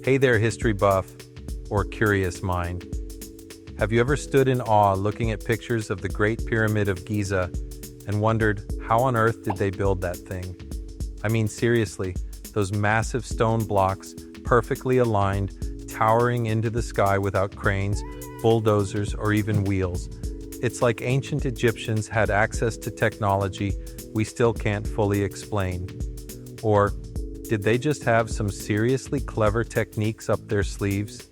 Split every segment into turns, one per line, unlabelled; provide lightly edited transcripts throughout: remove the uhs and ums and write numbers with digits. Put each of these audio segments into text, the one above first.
Hey there, history buff or curious mind. Have you ever stood in awe looking at pictures of the Great Pyramid of Giza and wondered, how on earth did they build that thing? I mean, seriously, those massive stone blocks, perfectly aligned, towering into the sky without cranes, bulldozers, or even wheels. It's like ancient Egyptians had access to technology we still can't fully explain. Or did they just have some seriously clever techniques up their sleeves?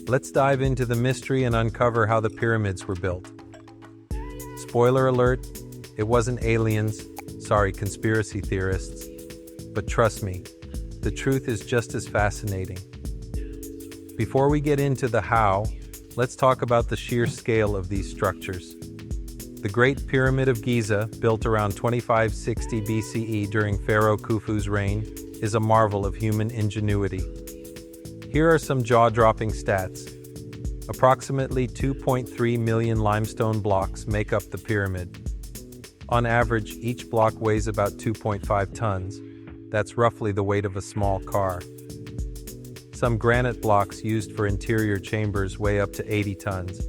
Let's dive into the mystery and uncover how the pyramids were built. Spoiler alert, it wasn't aliens, conspiracy theorists. But trust me, the truth is just as fascinating. Before we get into the how, let's talk about the sheer scale of these structures. The Great Pyramid of Giza, built around 2560 BCE during Pharaoh Khufu's reign, is a marvel of human ingenuity. Here are some jaw-dropping stats. Approximately 2.3 million limestone blocks make up the pyramid. On average, each block weighs about 2.5 tons. That's roughly the weight of a small car. Some granite blocks used for interior chambers weigh up to 80 tons.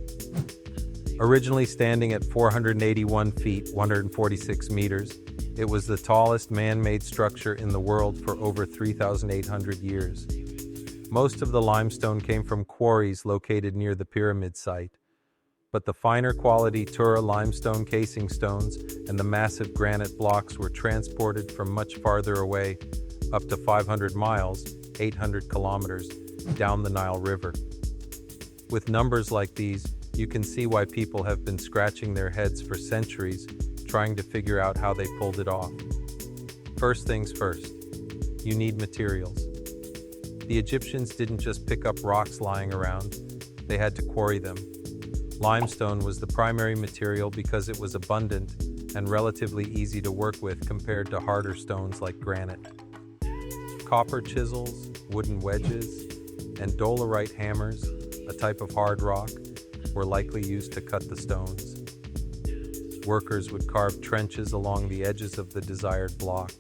Originally standing at 481 feet, 146 meters, it was the tallest man-made structure in the world for over 3,800 years. Most of the limestone came from quarries located near the pyramid site, but the finer quality Tura limestone casing stones and the massive granite blocks were transported from much farther away, up to 500 miles, 800 kilometers, down the Nile River. With numbers like these, you can see why people have been scratching their heads for centuries, trying to figure out how they pulled it off. First things first, you need materials. The Egyptians didn't just pick up rocks lying around, they had to quarry them. Limestone was the primary material because it was abundant and relatively easy to work with compared to harder stones like granite. Copper chisels, wooden wedges, and dolerite hammers, a type of hard rock, were likely used to cut the stones. Workers would carve trenches along the edges of the desired block,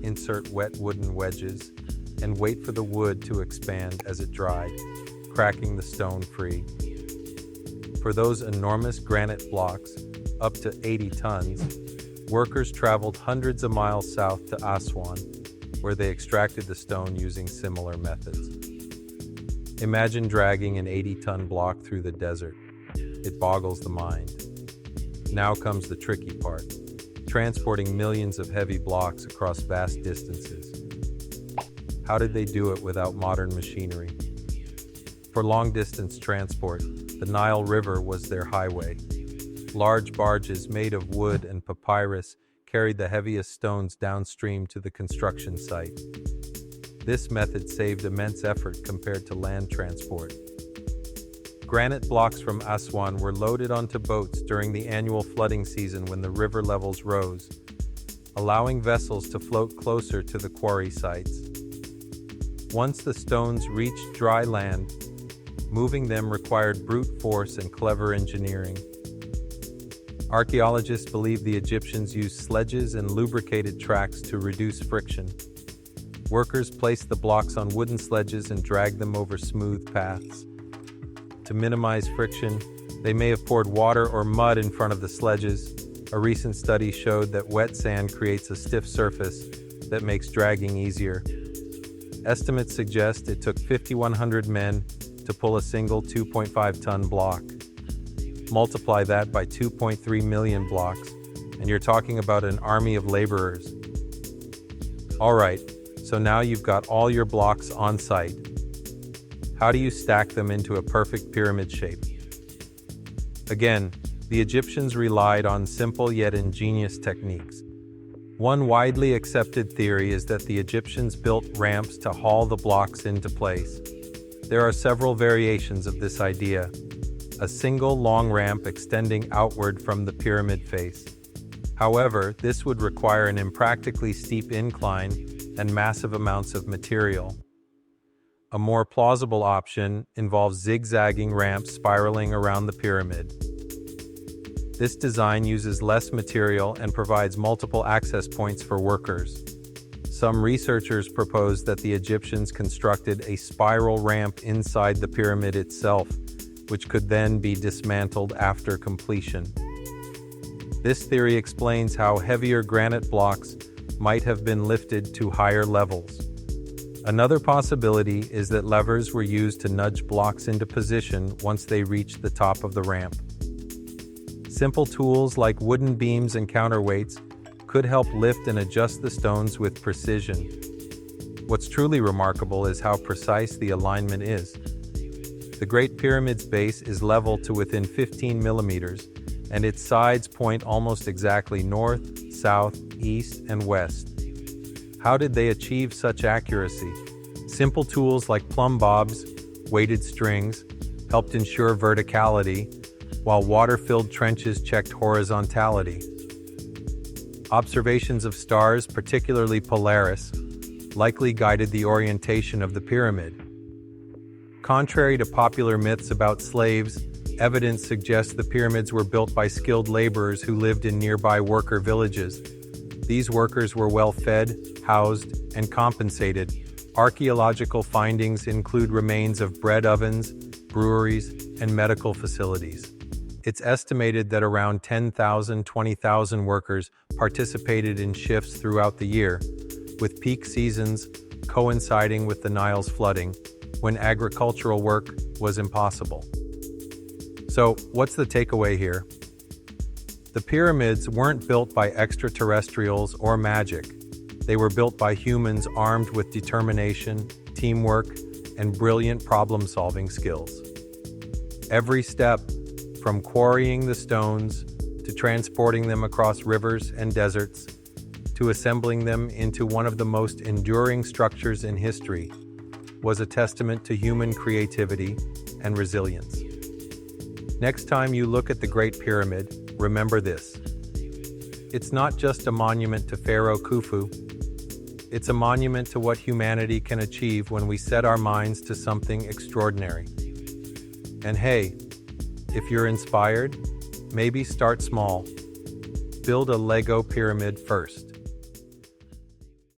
insert wet wooden wedges, and wait for the wood to expand as it dried, cracking the stone free. For those enormous granite blocks, up to 80 tons, workers traveled hundreds of miles south to Aswan, where they extracted the stone using similar methods. Imagine dragging an 80-ton block through the desert. It boggles the mind. Now comes the tricky part, transporting millions of heavy blocks across vast distances. How did they do it without modern machinery? For long-distance transport, the Nile River was their highway. Large barges made of wood and papyrus carried the heaviest stones downstream to the construction site. This method saved immense effort compared to land transport. Granite blocks from Aswan were loaded onto boats during the annual flooding season when the river levels rose, allowing vessels to float closer to the quarry sites. Once the stones reached dry land, moving them required brute force and clever engineering. Archaeologists believe the Egyptians used sledges and lubricated tracks to reduce friction. Workers placed the blocks on wooden sledges and dragged them over smooth paths. To minimize friction, they may have poured water or mud in front of the sledges. A recent study showed that wet sand creates a stiff surface that makes dragging easier. Estimates suggest it took 5,100 men to pull a single 2.5-ton block. Multiply that by 2.3 million blocks, and you're talking about an army of laborers. All right, so now you've got all your blocks on site. How do you stack them into a perfect pyramid shape? Again, the Egyptians relied on simple yet ingenious techniques. One widely accepted theory is that the Egyptians built ramps to haul the blocks into place. There are several variations of this idea. A single long ramp extending outward from the pyramid face. However, this would require an impractically steep incline and massive amounts of material. A more plausible option involves zigzagging ramps spiraling around the pyramid. This design uses less material and provides multiple access points for workers. Some researchers propose that the Egyptians constructed a spiral ramp inside the pyramid itself, which could then be dismantled after completion. This theory explains how heavier granite blocks might have been lifted to higher levels. Another possibility is that levers were used to nudge blocks into position once they reached the top of the ramp. Simple tools like wooden beams and counterweights could help lift and adjust the stones with precision. What's truly remarkable is how precise the alignment is. The Great Pyramid's base is level to within 15 millimeters, and its sides point almost exactly north, south, east, and west. How did they achieve such accuracy? Simple tools like plumb bobs, weighted strings, helped ensure verticality, while water-filled trenches checked horizontality. Observations of stars, particularly Polaris, likely guided the orientation of the pyramid. Contrary to popular myths about slaves, evidence suggests the pyramids were built by skilled laborers who lived in nearby worker villages. These workers were well fed, housed, and compensated. Archaeological findings include remains of bread ovens, breweries, and medical facilities. It's estimated that around 20,000 workers participated in shifts throughout the year, with peak seasons coinciding with the Nile's flooding, when agricultural work was impossible. So, what's the takeaway here? The pyramids weren't built by extraterrestrials or magic. They were built by humans armed with determination, teamwork, and brilliant problem-solving skills. Every step, from quarrying the stones to transporting them across rivers and deserts, to assembling them into one of the most enduring structures in history, was a testament to human creativity and resilience. Next time you look at the Great Pyramid, remember this. It's not just a monument to Pharaoh Khufu. It's a monument to what humanity can achieve when we set our minds to something extraordinary. And hey, if you're inspired, maybe start small. Build a Lego pyramid first.